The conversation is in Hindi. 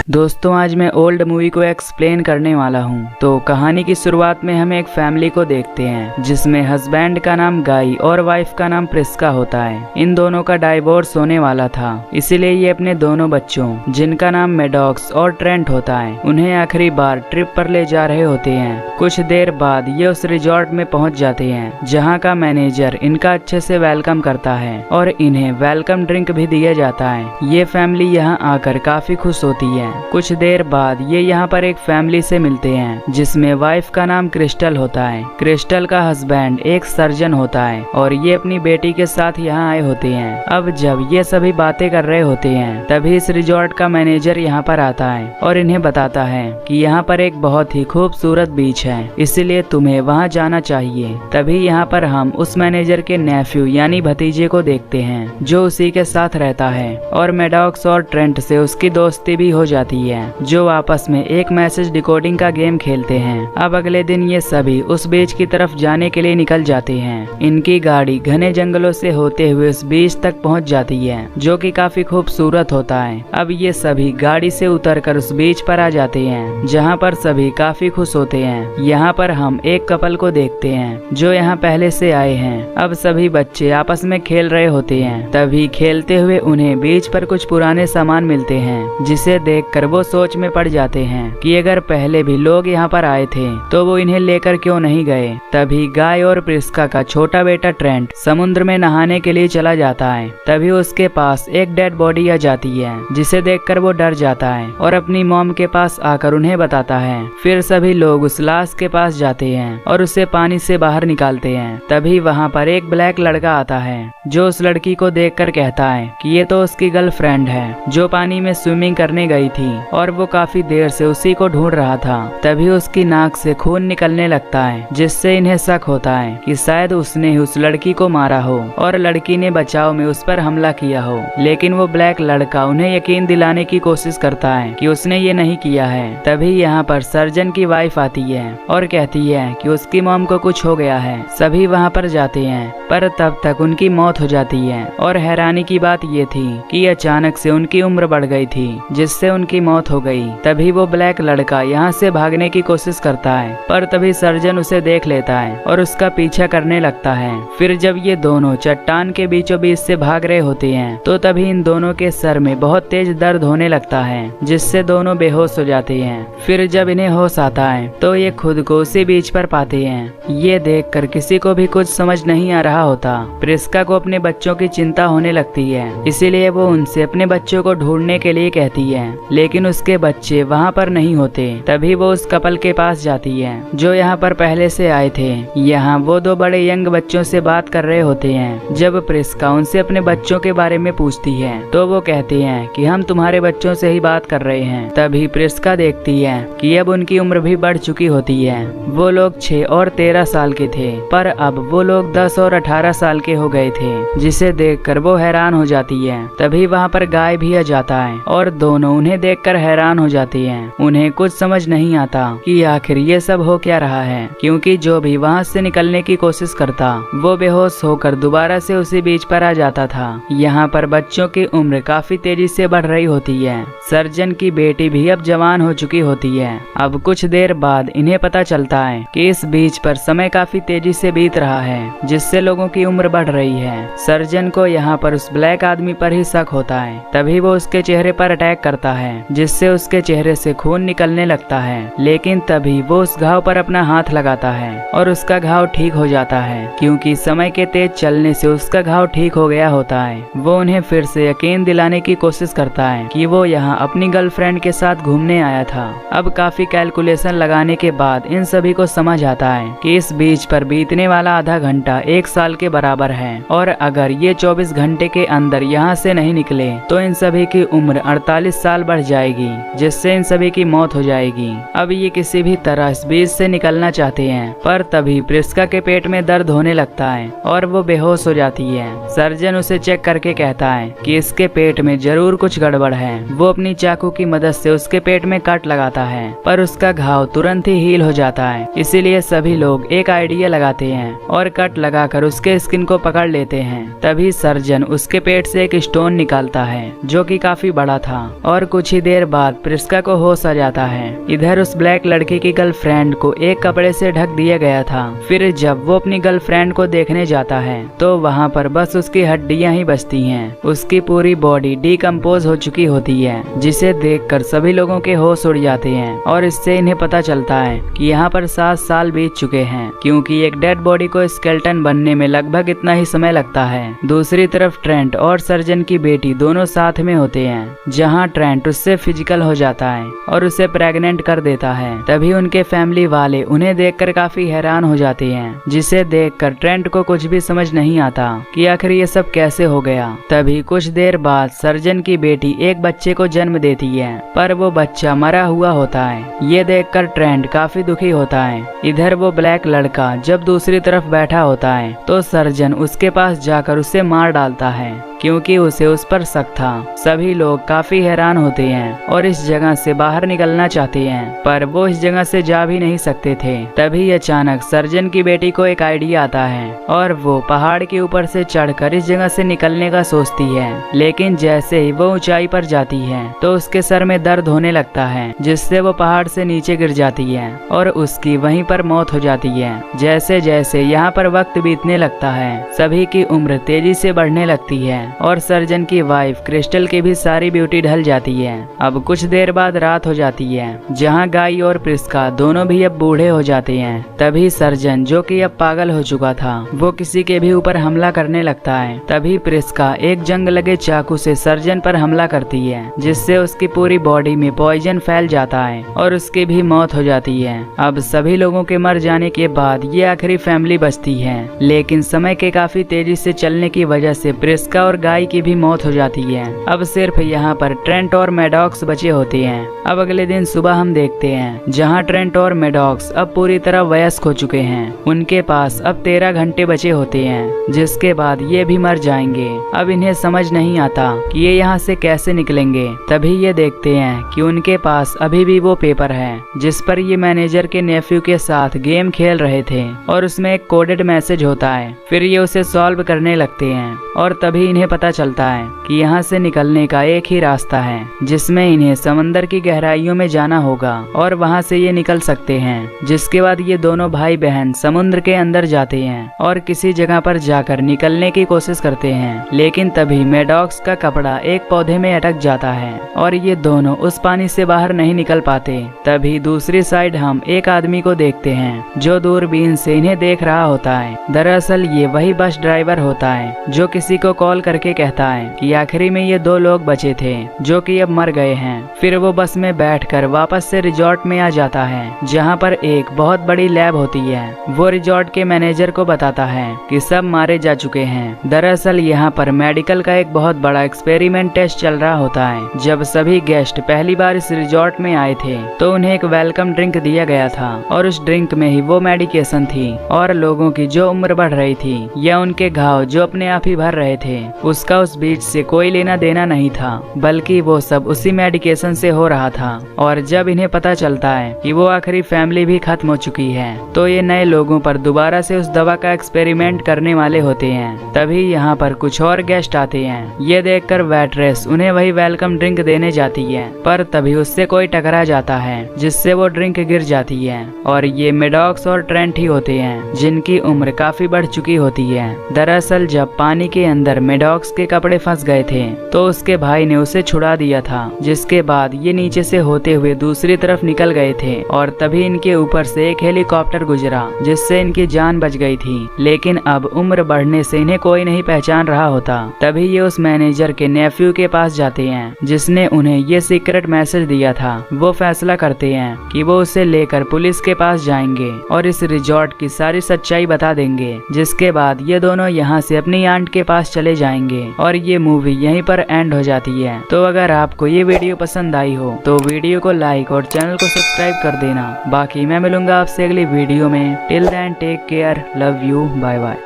दोस्तों आज मैं ओल्ड मूवी को एक्सप्लेन करने वाला हूँ। तो कहानी की शुरुआत में हम एक फैमिली को देखते हैं जिसमें हस्बैंड का नाम गाई और वाइफ का नाम प्रिस्का होता है। इन दोनों का डाइवोर्स होने वाला था, इसीलिए ये अपने दोनों बच्चों जिनका नाम मेडॉक्स और ट्रेंट होता है उन्हें आखिरी बार ट्रिप पर ले जा रहे होते हैं। कुछ देर बाद ये उस रिजॉर्ट में पहुँच जाते हैं जहाँ का मैनेजर इनका अच्छे से वेलकम करता है और इन्हें वेलकम ड्रिंक भी दिया जाता है। ये फैमिली यहाँ आकर काफी खुश होती है। कुछ देर बाद ये यहाँ पर एक फैमिली से मिलते हैं जिसमें वाइफ का नाम क्रिस्टल होता है। क्रिस्टल का हस्बैंड एक सर्जन होता है और ये अपनी बेटी के साथ यहाँ आए होते हैं। अब जब ये सभी बातें कर रहे होते हैं तभी इस रिजॉर्ट का मैनेजर यहाँ पर आता है और इन्हें बताता है कि यहाँ पर एक बहुत ही खूबसूरत बीच है, इसीलिए तुम्हें वहाँ जाना चाहिए। तभी यहाँ पर हम उस मैनेजर के नेफ्यू यानी भतीजे को देखते हैं जो उसी के साथ रहता है और मेडॉक्स और ट्रेंट से उसकी दोस्ती भी हो जाती है जो आपस में एक मैसेज डिकोडिंग का गेम खेलते हैं। अब अगले दिन ये सभी उस बीच की तरफ जाने के लिए निकल जाते हैं। इनकी गाड़ी घने जंगलों से होते हुए उस बीच तक पहुंच जाती है जो कि काफी खूबसूरत होता है। अब ये सभी गाड़ी से उतरकर उस बीच पर आ जाते हैं जहां पर सभी काफी खुश होते हैं। यहाँ पर हम एक कपल को देखते हैं जो यहाँ पहले से आए हैं। अब सभी बच्चे आपस में खेल रहे होते हैं, तभी खेलते हुए उन्हें बीच पर कुछ पुराने सामान मिलते हैं जिसे देखकर वो सोच में पड़ जाते हैं कि अगर पहले भी लोग यहाँ पर आए थे तो वो इन्हें लेकर क्यों नहीं गए। तभी गाय और प्रिस्का का छोटा बेटा ट्रेंट समुद्र में नहाने के लिए चला जाता है। तभी उसके पास एक डेड बॉडी आ जाती है जिसे देखकर वो डर जाता है और अपनी मॉम के पास आकर उन्हें बताता है। फिर सभी लोग उस लाश के पास जाते हैं और उसे पानी से बाहर निकालते हैं। तभी वहाँ पर एक ब्लैक लड़का आता है जो उस लड़की को देखकर कहता है कि ये तो उसकी गर्लफ्रेंड है जो पानी में स्विमिंग करने गई थी और वो काफी देर से उसी को ढूंढ रहा था। तभी उसकी नाक से खून निकलने लगता है जिससे इन्हें शक होता है कि शायद उसने ही उस लड़की को मारा हो और लड़की ने बचाव में उस पर हमला किया हो। लेकिन वो ब्लैक लड़का उन्हें यकीन दिलाने की कोशिश करता है कि उसने ये नहीं किया है। तभी यहाँ पर सर्जन की वाइफ आती है और कहती है कि उसकी मॉम को कुछ हो गया है। सभी वहाँ पर जाते हैं पर तब तक उनकी मौत हो जाती है और हैरानी की बात ये थी कि अचानक से उनकी उम्र बढ़ गई थी जिससे उनकी मौत हो गई। तभी वो ब्लैक लड़का यहाँ से भागने की कोशिश करता है पर तभी सर्जन उसे देख लेता है और उसका पीछा करने लगता है। फिर जब ये दोनों चट्टान के बीचों बीच से भाग रहे होते हैं तो तभी इन दोनों के सर में बहुत तेज दर्द होने लगता है जिससे दोनों बेहोश हो जाते हैं। फिर जब इन्हें होश आता है तो ये खुद को उसी बीच पर पाते हैं। ये देखकर किसी को भी कुछ समझ नहीं आ रहा होता। प्रिस्का को अपने बच्चों की चिंता होने लगती है, इसीलिए वो उनसे अपने बच्चों को ढूंढने के लिए कहती है, लेकिन उसके बच्चे वहाँ पर नहीं होते। तभी वो उस कपल के पास जाती है जो यहाँ पर पहले से आए थे। यहाँ वो दो बड़े यंग बच्चों से बात कर रहे होते हैं। जब प्रिस्का उनसे अपने बच्चों के बारे में पूछती है तो वो कहते हैं कि हम तुम्हारे बच्चों से ही बात कर रहे हैं। तभी प्रिस्का देखती है कि अब उनकी उम्र भी बढ़ चुकी होती है। वो लोग 6 और 13 साल के थे पर अब वो लोग 10 और 18 साल के हो गए थे, जिसे देखकर वो हैरान हो जाती है। तभी वहाँ पर गाय भी आ जाता है और दोनों उन्हें देखकर हैरान हो जाती हैं। उन्हें कुछ समझ नहीं आता कि आखिर ये सब हो क्या रहा है, क्योंकि जो भी वहाँ से निकलने की कोशिश करता वो बेहोश होकर दोबारा से उसी बीच पर आ जाता था। यहाँ पर बच्चों की उम्र काफी तेजी से बढ़ रही होती है। सर्जन की बेटी भी अब जवान हो चुकी होती है। अब कुछ देर बाद इन्हें पता चलता है कि इस बीच पर समय काफी तेजी से बीत रहा है जिससे लोगों की उम्र बढ़ रही है। सर्जन को यहाँ पर उस ब्लैक आदमी पर ही शक होता है। तभी वो उसके चेहरे पर अटैक करता है जिससे उसके चेहरे से खून निकलने लगता है। लेकिन तभी वो उस घाव पर अपना हाथ लगाता है और उसका घाव ठीक हो जाता है, क्योंकि समय के तेज चलने से उसका घाव ठीक हो गया होता है। वो उन्हें फिर से यकीन दिलाने की कोशिश करता है कि वो यहाँ अपनी गर्लफ्रेंड के साथ घूमने आया था। अब काफी कैलकुलेशन लगाने के बाद इन सभी को समझ आता है कि इस बीच पर बीतने वाला आधा घंटा 1 साल के बराबर है और अगर ये 24 घंटे के अंदर यहाँ से नहीं निकले तो इन सभी की उम्र 48 साल बढ़ जाएगी, जिससे इन सभी की मौत हो जाएगी। अब ये किसी भी तरह इस बीच से निकलना चाहते हैं पर तभी प्रिस्का के पेट में दर्द होने लगता है और वो बेहोश हो जाती है। सर्जन उसे चेक करके कहता है कि इसके पेट में जरूर कुछ गड़बड़ है। वो अपनी चाकू की मदद से उसके पेट में कट लगाता है पर उसका घाव तुरंत ही हील हो जाता है। इसीलिए सभी लोग एक आइडिया लगाते हैं और कट लगाकर उसके स्किन को पकड़ लेते हैं। तभी सर्जन उसके पेट से एक स्टोन निकालता है जो कि काफी बड़ा था और कुछ ही ही देर बाद प्रिस्का को होश आ जाता है। इधर उस ब्लैक लड़की की गर्लफ्रेंड को एक कपड़े से ढक दिया गया था। फिर जब वो अपनी गर्लफ्रेंड को देखने जाता है तो वहाँ पर बस उसकी हड्डियां ही बचती हैं। उसकी पूरी बॉडी डिकम्पोज हो चुकी होती है, जिसे देखकर सभी लोगों के होश उड़ जाते हैं और इससे इन्हें पता चलता है कि यहाँ पर 7 साल बीत चुके हैं, क्योंकि एक डेड बॉडी को स्केलेटन बनने में लगभग इतना ही समय लगता है। दूसरी तरफ ट्रेंट और सर्जन की बेटी दोनों साथ में होते हैं, जहाँ ट्रेंट उससे फिजिकल हो जाता है और उसे प्रेग्नेंट कर देता है। तभी उनके फैमिली वाले उन्हें देखकर काफी हैरान हो जाते हैं, जिसे देखकर ट्रेंट को कुछ भी समझ नहीं आता कि आखिर ये सब कैसे हो गया। तभी कुछ देर बाद सर्जन की बेटी एक बच्चे को जन्म देती है, पर वो बच्चा मरा हुआ होता है। ये देखकर ट्रेंट काफी दुखी होता है। इधर वो ब्लैक लड़का जब दूसरी तरफ बैठा होता है तो सर्जन उसके पास जाकर उसे मार डालता है, क्योंकि उसे उस पर शक था। सभी लोग काफी हैरान होते हैं और इस जगह से बाहर निकलना चाहते हैं, पर वो इस जगह से जा भी नहीं सकते थे। तभी अचानक सर्जन की बेटी को एक आइडिया आता है और वो पहाड़ के ऊपर से चढ़कर इस जगह से निकलने का सोचती है। लेकिन जैसे ही वो ऊंचाई पर जाती है तो उसके सर में दर्द होने लगता है, जिससे वो पहाड़ से नीचे गिर जाती है और उसकी वहीं पर मौत हो जाती है। जैसे जैसे यहाँ पर वक्त बीतने लगता है, सभी की उम्र तेजी से बढ़ने लगती है और सर्जन की वाइफ क्रिस्टल की भी सारी ब्यूटी ढल जाती है। अब कुछ देर बाद रात हो जाती है, जहाँ गाई और प्रिस्का दोनों भी अब बूढ़े हो जाते हैं। तभी सर्जन, जो कि अब पागल हो चुका था, वो किसी के भी ऊपर हमला करने लगता है। तभी प्रिस्का एक जंग लगे चाकू से सर्जन पर हमला करती है, जिससे उसकी पूरी बॉडी में पॉइजन फैल जाता है और उसकी भी मौत हो जाती है। अब सभी लोगों के मर जाने के बाद ये आखिरी फैमिली बचती है, लेकिन समय के काफी तेजी से चलने की वजह से प्रिस्का और गाई की भी मौत हो जाती है। अब सिर्फ यहाँ पर ट्रेंट और मैडॉक्स बचे होते हैं। अब अगले दिन सुबह हम देखते हैं, जहाँ ट्रेंट और मैडॉक्स अब पूरी तरह वयस्क हो चुके हैं। उनके पास अब 13 घंटे बचे होते हैं, जिसके बाद ये भी मर जाएंगे। अब इन्हें समझ नहीं आता कि ये यहाँ से कैसे निकलेंगे। तभी ये देखते हैं कि उनके पास अभी भी वो पेपर है, जिस पर ये मैनेजर के नेफ्यू के साथ गेम खेल रहे थे और उसमें एक कोडेड मैसेज होता है। फिर ये उसे सॉल्व करने लगते हैं और तभी इन्हें पता चलता है कि यहाँ से निकलने का एक ही रास्ता है, जिसमें इन्हें समंदर की गहराइयों में जाना होगा और वहाँ से ये निकल सकते हैं। जिसके बाद ये दोनों भाई बहन समुद्र के अंदर जाते हैं और किसी जगह पर जाकर निकलने की कोशिश करते हैं। लेकिन तभी मैडॉक्स का कपड़ा एक पौधे में अटक जाता है और ये दोनों उस पानी से बाहर नहीं निकल पाते। तभी दूसरी साइड हम एक आदमी को देखते हैं, जो दूरबीन से इन्हें देख रहा होता है। दरअसल ये वही बस ड्राइवर होता है, जो किसी को कॉल करके कहता है कि आखिरी में ये 2 लोग बचे थे, जो कि अब मर गए हैं। फिर वो बस में बैठकर वापस से रिजॉर्ट में आ जाता है, जहाँ पर एक बहुत बड़ी लैब होती है। वो रिजॉर्ट के मैनेजर को बताता है कि सब मारे जा चुके हैं। दरअसल यहाँ पर मेडिकल का एक बहुत बड़ा एक्सपेरिमेंट टेस्ट चल रहा होता है। जब सभी गेस्ट पहली बार इस रिजॉर्ट में आए थे तो उन्हें एक वेलकम ड्रिंक दिया गया था और उस ड्रिंक में ही वो मेडिकेशन थी और लोगों की जो उम्र बढ़ रही थी या उनके घाव जो अपने आप ही भर रहे थे, उसका उस बीच से कोई लेना देना नहीं था, बल्कि वो सब उसी मेडिकेशन से हो रहा था। और जब इन्हें पता चलता है कि वो आखिरी फैमिली भी खत्म हो चुकी है, तो ये नए लोगों पर दोबारा से उस दवा का एक्सपेरिमेंट करने वाले होते हैं। तभी यहाँ पर कुछ और गेस्ट आते हैं। ये देखकर वेट्रेस उन्हें वही वेलकम ड्रिंक देने जाती है, पर तभी उससे कोई टकरा जाता है, जिससे वो ड्रिंक गिर जाती है। और ये मैडॉक्स और ट्रेंट ही होते हैं, जिनकी उम्र काफी बढ़ चुकी होती है। दरअसल जब पानी के अंदर मैडॉक्स के कपड़े फंस गए थे तो उसके भाई ने उसे छुड़ा दिया था, जिसके बाद ये नीचे से होते हुए दूसरी तरफ निकल गए थे और तभी इनके ऊपर से एक हेलीकॉप्टर गुजरा, जिससे इनकी जान बच गई थी। लेकिन अब उम्र बढ़ने से इन्हें कोई नहीं पहचान रहा होता। तभी ये उस मैनेजर के नेफ्यू के पास जाते हैं, जिसने उन्हें ये सीक्रेट मैसेज दिया था। वो फैसला करते हैं कि वो उसे लेकर पुलिस के पास जाएंगे और इस रिजॉर्ट की सारी सच्चाई बता देंगे। जिसके बाद ये दोनों यहाँ से अपनी आंट के पास चले जाएंगे और ये मूवी यहीं पर एंड हो जाती है। तो अगर आपको ये वीडियो पसंद आई हो तो वीडियो को लाइक और चैनल को सब्सक्राइब कर देना। बाकी मैं मिलूंगा आपसे अगली वीडियो में। Till then take care, love you, bye bye.